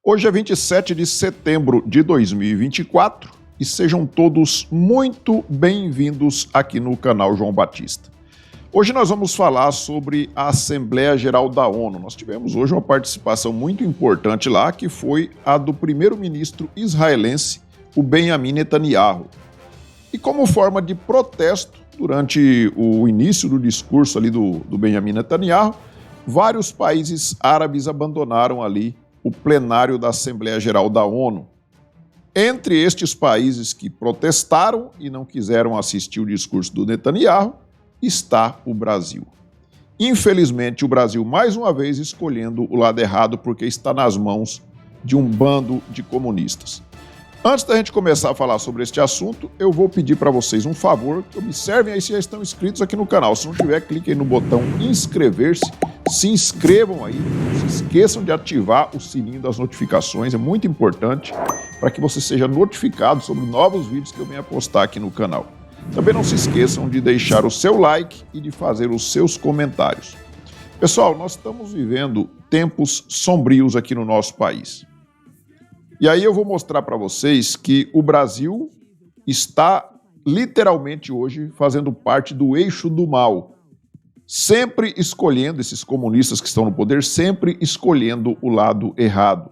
Hoje é 27 de setembro de 2024 e sejam todos muito bem-vindos aqui no canal João Batista. Hoje nós vamos falar sobre a Assembleia Geral da ONU. Nós tivemos hoje uma participação muito importante lá, que foi a do primeiro-ministro israelense, o Benjamin Netanyahu. E como forma de protesto, durante o início do discurso ali do Benjamin Netanyahu, vários países árabes abandonaram ali o plenário da Assembleia Geral da ONU. Entre estes países que protestaram e não quiseram assistir o discurso do Netanyahu, está o Brasil. Infelizmente, o Brasil, mais uma vez, escolhendo o lado errado porque está nas mãos de um bando de comunistas. Antes da gente começar a falar sobre este assunto, eu vou pedir para vocês um favor, que observem aí se já estão inscritos aqui no canal. Se não tiver, cliquem aí no botão inscrever-se, se inscrevam aí, não se esqueçam de ativar o sininho das notificações, é muito importante para que você seja notificado sobre novos vídeos que eu venho a postar aqui no canal. Também não se esqueçam de deixar o seu like e de fazer os seus comentários. Pessoal, nós estamos vivendo tempos sombrios aqui no nosso país. E aí eu vou mostrar para vocês que o Brasil está literalmente hoje fazendo parte do eixo do mal, sempre escolhendo, esses comunistas que estão no poder, sempre escolhendo o lado errado.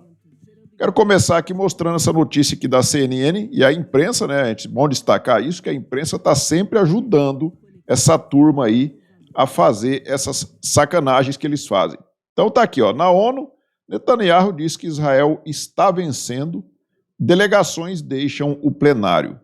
Quero começar aqui mostrando essa notícia aqui da CNN e a imprensa, né? É bom destacar isso, que a imprensa está sempre ajudando essa turma aí a fazer essas sacanagens que eles fazem. Então tá aqui, ó, na ONU, Netanyahu diz que Israel está vencendo, delegações deixam o plenário.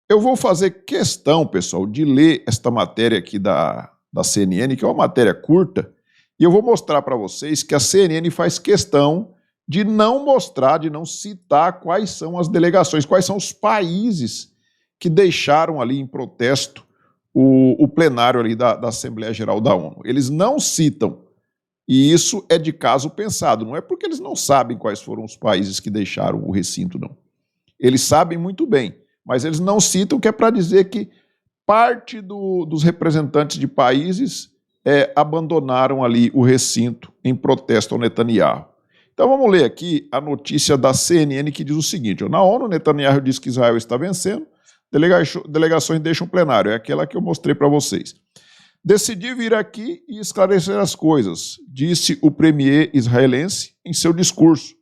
Eu vou fazer questão, pessoal, de ler esta matéria aqui da CNN, que é uma matéria curta, e eu vou mostrar para vocês que a CNN faz questão de não mostrar, de não citar quais são as delegações, quais são os países que deixaram ali em protesto o plenário ali da Assembleia Geral da ONU. Eles não citam. E isso é de caso pensado, não é porque eles não sabem quais foram os países que deixaram o recinto, não. Eles sabem muito bem, mas eles não citam, que é para dizer que parte dos representantes de países abandonaram ali o recinto em protesto ao Netanyahu. Então vamos ler aqui a notícia da CNN que diz o seguinte: ó, na ONU, Netanyahu diz que Israel está vencendo, delegações deixam o plenário, é aquela que eu mostrei para vocês. Decidi vir aqui e esclarecer as coisas, disse o premier israelense em seu discurso,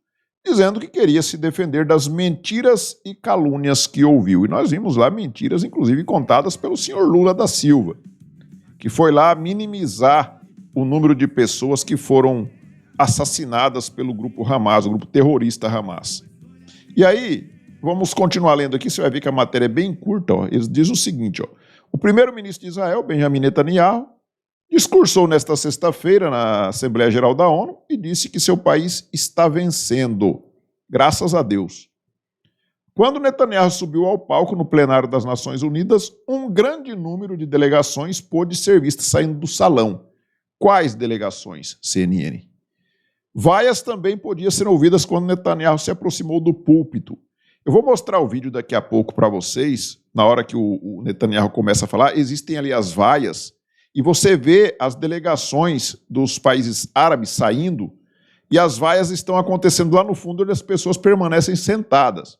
dizendo que queria se defender das mentiras e calúnias que ouviu. E nós vimos lá mentiras, inclusive contadas pelo senhor Lula da Silva, que foi lá minimizar o número de pessoas que foram assassinadas pelo grupo Hamas, o grupo terrorista Hamas. E aí, vamos continuar lendo aqui, você vai ver que a matéria é bem curta, ó. Eles dizem o seguinte, ó: o primeiro-ministro de Israel, Benjamin Netanyahu, discursou nesta sexta-feira na Assembleia Geral da ONU e disse que seu país está vencendo, graças a Deus. Quando Netanyahu subiu ao palco no plenário das Nações Unidas, um grande número de delegações pôde ser vista saindo do salão. Quais delegações? CNN. Vaias também podiam ser ouvidas quando Netanyahu se aproximou do púlpito. Eu vou mostrar o vídeo daqui a pouco para vocês, na hora que o Netanyahu começa a falar, existem ali as vaias, e você vê as delegações dos países árabes saindo, e as vaias estão acontecendo lá no fundo, onde as pessoas permanecem sentadas.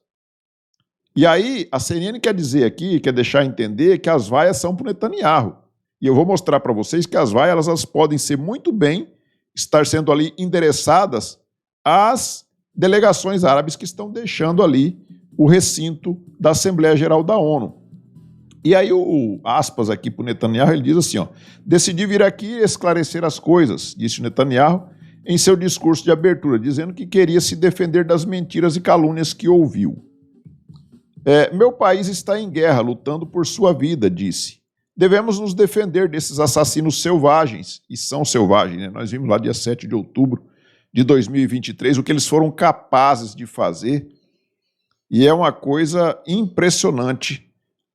E aí, a CNN quer dizer aqui, quer deixar entender que as vaias são para o Netanyahu. E eu vou mostrar para vocês que as vaias elas podem ser muito bem, estar sendo ali endereçadas às delegações árabes que estão deixando ali o recinto da Assembleia Geral da ONU. E aí aspas aqui para o Netanyahu, ele diz assim, ó: decidi vir aqui esclarecer as coisas, disse o Netanyahu em seu discurso de abertura, dizendo que queria se defender das mentiras e calúnias que ouviu. Meu país está em guerra, lutando por sua vida, disse. Devemos nos defender desses assassinos selvagens, e são selvagens, né? Nós vimos lá dia 7 de outubro de 2023 o que eles foram capazes de fazer. E é uma coisa impressionante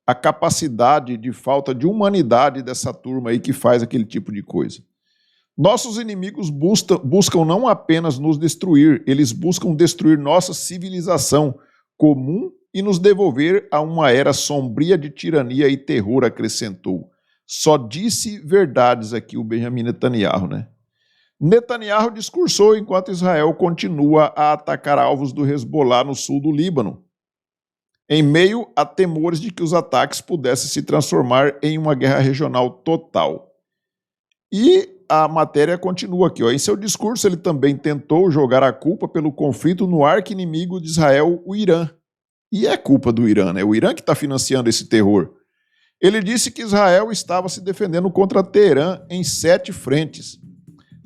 a capacidade de falta de humanidade dessa turma aí que faz aquele tipo de coisa. Nossos inimigos buscam não apenas nos destruir, eles buscam destruir nossa civilização comum e nos devolver a uma era sombria de tirania e terror, acrescentou. Só disse verdades aqui o Benjamin Netanyahu, né? Netanyahu discursou enquanto Israel continua a atacar alvos do Hezbollah no sul do Líbano, em meio a temores de que os ataques pudessem se transformar em uma guerra regional total. E a matéria continua aqui. Em seu discurso, ele também tentou jogar a culpa pelo conflito no arqui-inimigo de Israel, o Irã. E é culpa do Irã, né? O Irã que está financiando esse terror. Ele disse que Israel estava se defendendo contra Teherã em 7 frentes.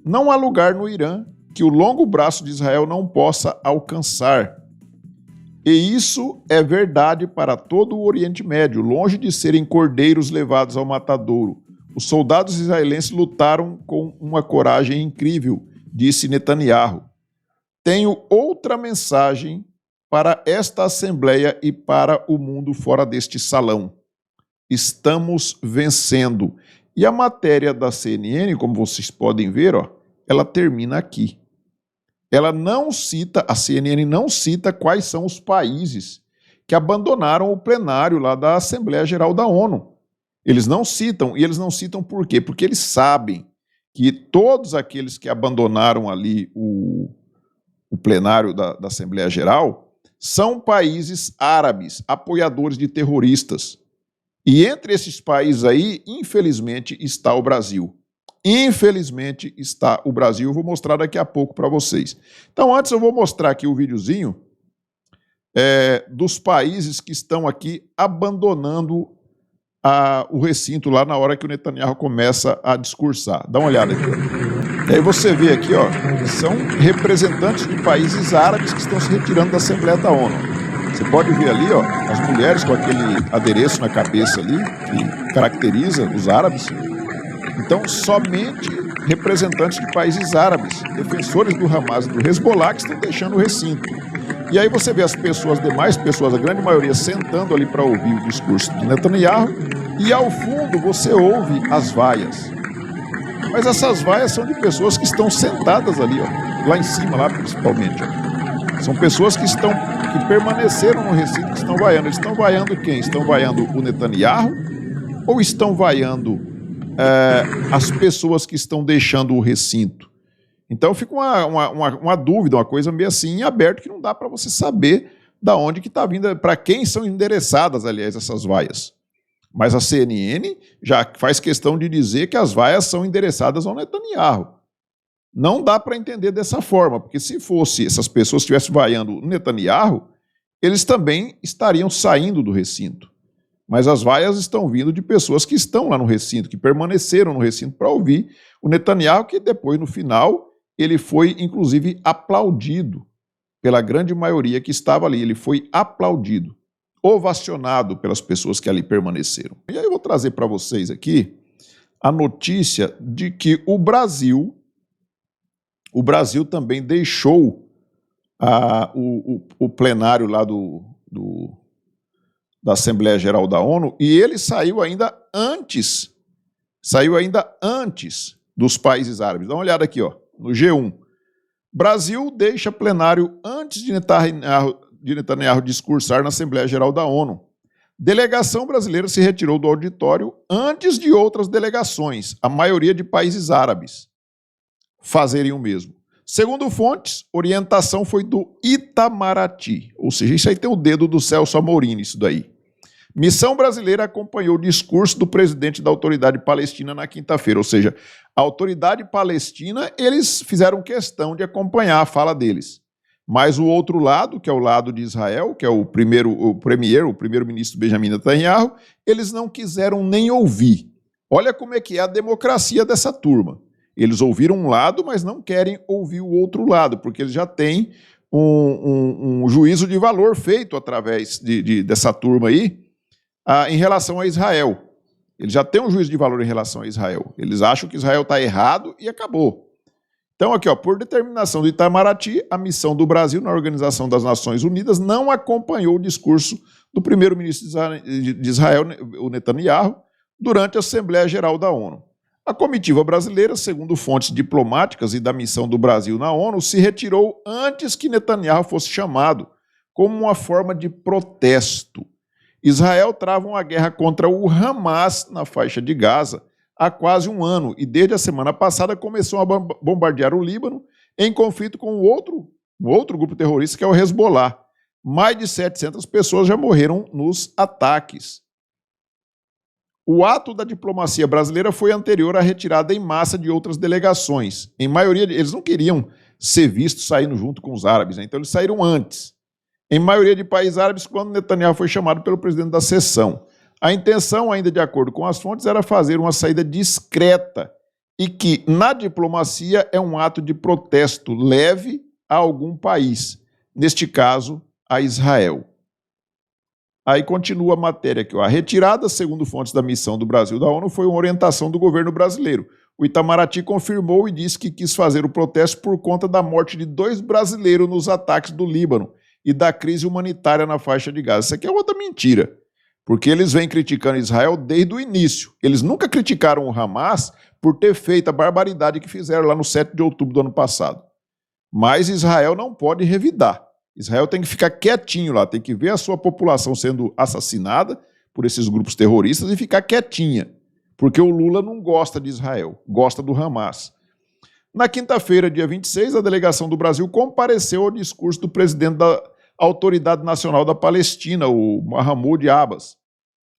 Não há lugar no Irã que o longo braço de Israel não possa alcançar. E isso é verdade para todo o Oriente Médio, longe de serem cordeiros levados ao matadouro. Os soldados israelenses lutaram com uma coragem incrível, disse Netanyahu. Tenho outra mensagem para esta Assembleia e para o mundo fora deste salão. Estamos vencendo. E a matéria da CNN, como vocês podem ver, ela termina aqui. Ela não cita, a CNN não cita quais são os países que abandonaram o plenário lá da Assembleia Geral da ONU. Eles não citam, e eles não citam por quê? Porque eles sabem que todos aqueles que abandonaram ali o plenário da Assembleia Geral são países árabes, apoiadores de terroristas. E entre esses países aí, infelizmente, está o Brasil. Infelizmente está o Brasil, eu vou mostrar daqui a pouco para vocês. Então antes eu vou mostrar aqui o videozinho dos países que estão aqui abandonando o recinto lá na hora que o Netanyahu começa a discursar. Dá uma olhada aqui. E aí você vê aqui que são representantes de países árabes que estão se retirando da Assembleia da ONU. Você pode ver ali as mulheres com aquele adereço na cabeça ali, que caracteriza os árabes. Então, somente representantes de países árabes, defensores do Hamas e do Hezbollah, que estão deixando o recinto. E aí você vê as demais pessoas, a grande maioria, sentando ali para ouvir o discurso de Netanyahu, e ao fundo você ouve as vaias. Mas essas vaias são de pessoas que estão sentadas ali, lá em cima, lá principalmente. São pessoas que permaneceram no recinto, que estão vaiando. Eles estão vaiando quem? Estão vaiando o Netanyahu ou estão vaiando as pessoas que estão deixando o recinto? Então fica uma dúvida, uma coisa meio assim em aberto, que não dá para você saber da onde que está vindo, para quem são endereçadas, aliás, essas vaias. Mas a CNN já faz questão de dizer que as vaias são endereçadas ao Netanyahu. Não dá para entender dessa forma, porque se fosse essas pessoas que estivessem vaiando o Netanyahu, eles também estariam saindo do recinto. Mas as vaias estão vindo de pessoas que estão lá no recinto, que permaneceram no recinto para ouvir o Netanyahu, que depois, no final, ele foi, inclusive, aplaudido pela grande maioria que estava ali. Ele foi aplaudido, ovacionado pelas pessoas que ali permaneceram. E aí eu vou trazer para vocês aqui a notícia de que o Brasil também deixou o plenário lá da Assembleia Geral da ONU, e ele saiu ainda antes dos países árabes. Dá uma olhada aqui, no G1. Brasil deixa plenário antes de Netanyahu discursar na Assembleia Geral da ONU. Delegação brasileira se retirou do auditório antes de outras delegações, a maioria de países árabes, fazerem o mesmo. Segundo fontes, orientação foi do Itamaraty, ou seja, isso aí tem o dedo do Celso Amorim, isso daí. Missão brasileira acompanhou o discurso do presidente da Autoridade Palestina na quinta-feira, ou seja, a Autoridade Palestina, eles fizeram questão de acompanhar a fala deles. Mas o outro lado, que é o lado de Israel, que é o primeiro-ministro Benjamin Netanyahu, eles não quiseram nem ouvir. Olha como é que é a democracia dessa turma. Eles ouviram um lado, mas não querem ouvir o outro lado, porque eles já têm um juízo de valor feito através dessa turma aí em relação a Israel. Eles já têm um juízo de valor em relação a Israel. Eles acham que Israel está errado e acabou. Então aqui, por determinação do Itamaraty, a missão do Brasil na Organização das Nações Unidas não acompanhou o discurso do primeiro-ministro de Israel, o Netanyahu, durante a Assembleia Geral da ONU. A comitiva brasileira, segundo fontes diplomáticas e da missão do Brasil na ONU, se retirou antes que Netanyahu fosse chamado, como uma forma de protesto. Israel trava uma guerra contra o Hamas na faixa de Gaza, há quase um ano e desde a semana passada começou a bombardear o Líbano em conflito com um outro grupo terrorista que é o Hezbollah. Mais de 700 pessoas já morreram nos ataques. O ato da diplomacia brasileira foi anterior à retirada em massa de outras delegações. Em maioria, eles não queriam ser vistos saindo junto com os árabes, né? Então eles saíram antes. Em maioria de países árabes, quando Netanyahu foi chamado pelo presidente da sessão. A intenção, ainda de acordo com as fontes, era fazer uma saída discreta e que, na diplomacia, é um ato de protesto leve a algum país, neste caso, a Israel. Aí continua a matéria aqui. A retirada, segundo fontes da missão do Brasil da ONU, foi uma orientação do governo brasileiro. O Itamaraty confirmou e disse que quis fazer o protesto por conta da morte de 2 brasileiros nos ataques do Líbano e da crise humanitária na faixa de Gaza. Isso aqui é outra mentira, porque eles vêm criticando Israel desde o início. Eles nunca criticaram o Hamas por ter feito a barbaridade que fizeram lá no 7 de outubro do ano passado. Mas Israel não pode revidar. Israel tem que ficar quietinho lá, tem que ver a sua população sendo assassinada por esses grupos terroristas e ficar quietinha, porque o Lula não gosta de Israel, gosta do Hamas. Na quinta-feira, dia 26, a delegação do Brasil compareceu ao discurso do presidente da Autoridade Nacional da Palestina, o Mahmoud Abbas.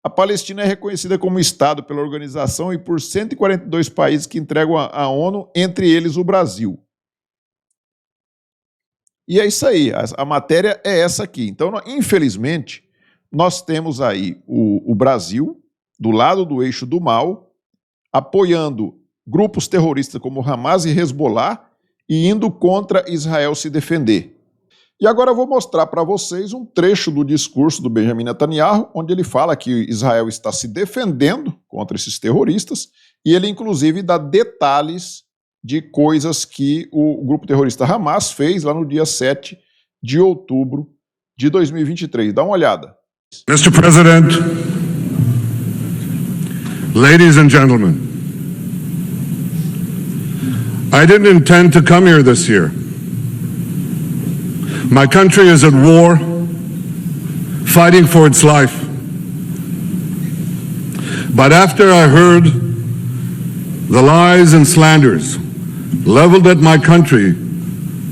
A Palestina é reconhecida como Estado pela organização e por 142 países que entregam à ONU, entre eles o Brasil. E é isso aí, a matéria é essa aqui. Então, infelizmente, nós temos aí o Brasil, do lado do eixo do mal, apoiando grupos terroristas como Hamas e Hezbollah e indo contra Israel se defender. E agora eu vou mostrar para vocês um trecho do discurso do Benjamin Netanyahu, onde ele fala que Israel está se defendendo contra esses terroristas e ele, inclusive, dá detalhes de coisas que o grupo terrorista Hamas fez lá no dia 7 de outubro de 2023. Dá uma olhada. Mr. President, ladies and gentlemen, I didn't intend to come here this year. My country is at war, fighting for its life. But after I heard the lies and slanders leveled at my country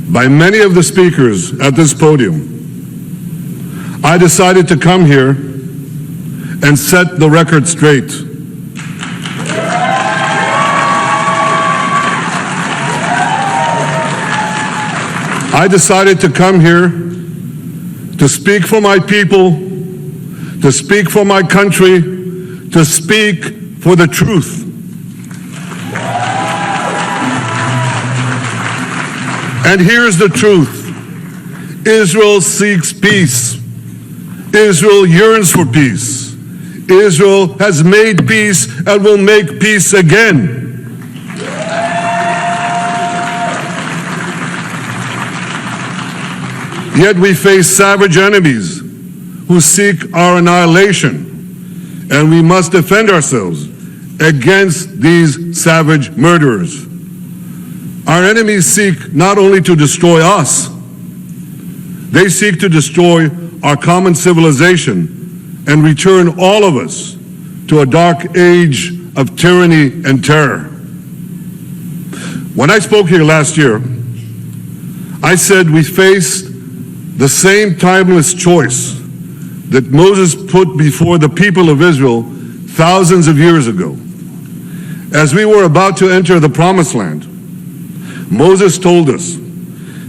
by many of the speakers at this podium, I decided to come here and set the record straight. I decided to come here to speak for my people, to speak for my country, to speak for the truth. And here's the truth. Israel seeks peace. Israel yearns for peace. Israel has made peace and will make peace again. Yet we face savage enemies who seek our annihilation, and we must defend ourselves against these savage murderers. Our enemies seek not only to destroy us, they seek to destroy our common civilization and return all of us to a dark age of tyranny and terror. When I spoke here last year, I said we faced the same timeless choice that Moses put before the people of Israel thousands of years ago. As we were about to enter the Promised Land, Moses told us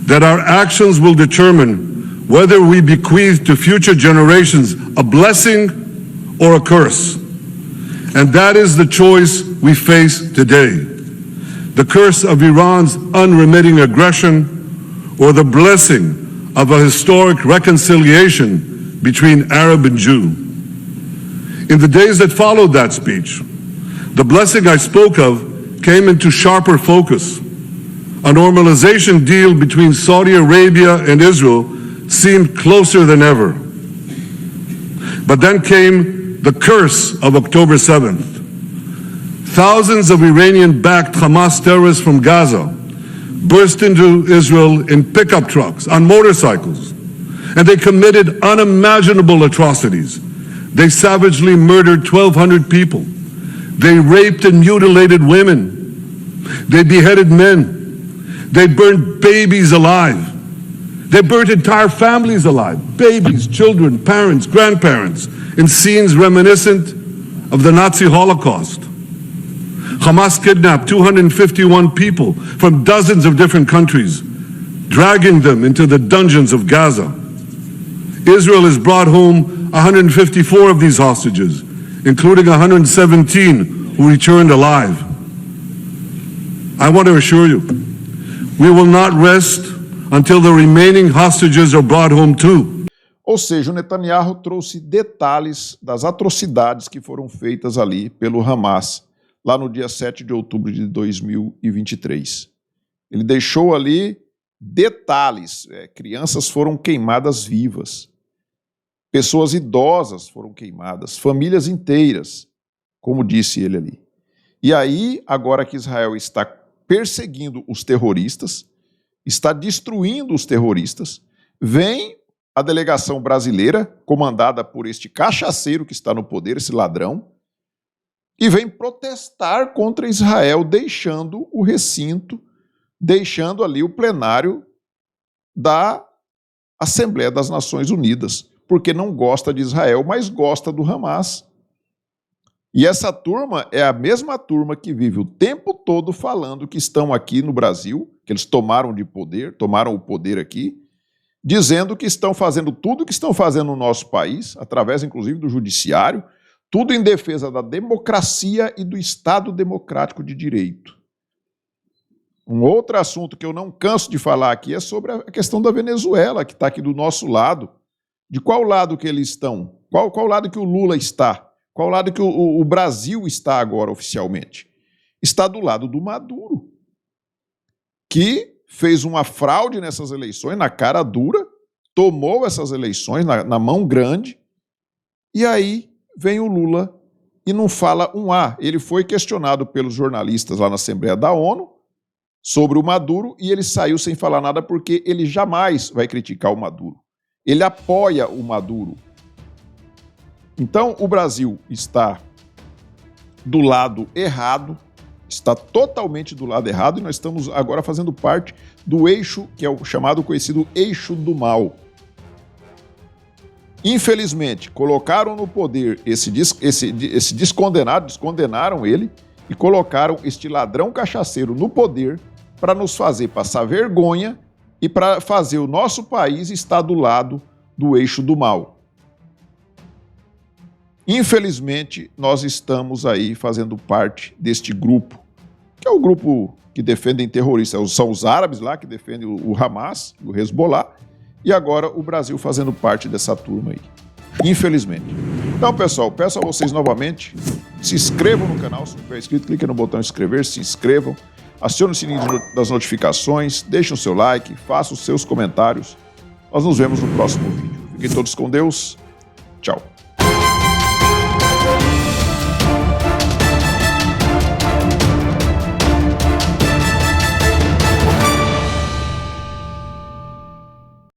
that our actions will determine whether we bequeath to future generations a blessing or a curse. And that is the choice we face today. The curse of Iran's unremitting aggression or the blessing of a historic reconciliation between Arab and Jew. In the days that followed that speech, the blessing I spoke of came into sharper focus. A normalization deal between Saudi Arabia and Israel seemed closer than ever. But then came the curse of October 7th. Thousands of Iranian-backed Hamas terrorists from Gaza burst into Israel in pickup trucks, on motorcycles, and they committed unimaginable atrocities. They savagely murdered 1,200 people. They raped and mutilated women. They beheaded men. They burned babies alive. They burnt entire families alive. Babies, children, parents, grandparents, in scenes reminiscent of the Nazi Holocaust. Hamas kidnapped 251 people from dozens of different countries, dragging them into the dungeons of Gaza. Israel has brought home 154 of these hostages, including 117 who returned alive. I want to assure you, we will not rest until the remaining hostages are brought home too. Ou seja, o Netanyahu trouxe detalhes das atrocidades que foram feitas ali pelo Hamas, lá no dia 7 de outubro de 2023. Ele deixou ali detalhes, crianças foram queimadas vivas, pessoas idosas foram queimadas, famílias inteiras, como disse ele ali. E aí, agora que Israel está perseguindo os terroristas, está destruindo os terroristas, vem a delegação brasileira, comandada por este cachaceiro que está no poder, esse ladrão, e vem protestar contra Israel, deixando o recinto, deixando ali o plenário da Assembleia das Nações Unidas, porque não gosta de Israel, mas gosta do Hamas. E essa turma é a mesma turma que vive o tempo todo falando que estão aqui no Brasil, que eles tomaram o poder aqui, dizendo que estão fazendo tudo o que estão fazendo no nosso país, através inclusive do judiciário, tudo em defesa da democracia e do Estado democrático de direito. Um outro assunto que eu não canso de falar aqui é sobre a questão da Venezuela, que está aqui do nosso lado. De qual lado que eles estão? Qual lado que o Lula está? Qual lado que o Brasil está agora oficialmente? Está do lado do Maduro, que fez uma fraude nessas eleições, na cara dura, tomou essas eleições na mão grande, e aí vem o Lula e não fala um A. Ele foi questionado pelos jornalistas lá na Assembleia da ONU sobre o Maduro e ele saiu sem falar nada porque ele jamais vai criticar o Maduro. Ele apoia o Maduro. Então, o Brasil está do lado errado, está totalmente do lado errado, e nós estamos agora fazendo parte do eixo, que é o chamado, conhecido eixo do mal. Infelizmente, colocaram no poder esse descondenado, descondenaram ele, e colocaram este ladrão cachaceiro no poder para nos fazer passar vergonha e para fazer o nosso país estar do lado do eixo do mal. Infelizmente, nós estamos aí fazendo parte deste grupo, que é o grupo que defendem terroristas, são os árabes lá que defendem o Hamas, o Hezbollah, e agora o Brasil fazendo parte dessa turma aí, infelizmente. Então, pessoal, peço a vocês novamente, se inscrevam no canal, se não for inscrito, clique no botão inscrever, se inscrevam, acione o sininho das notificações, deixem o seu like, façam os seus comentários. Nós nos vemos no próximo vídeo. Fiquem todos com Deus. Tchau.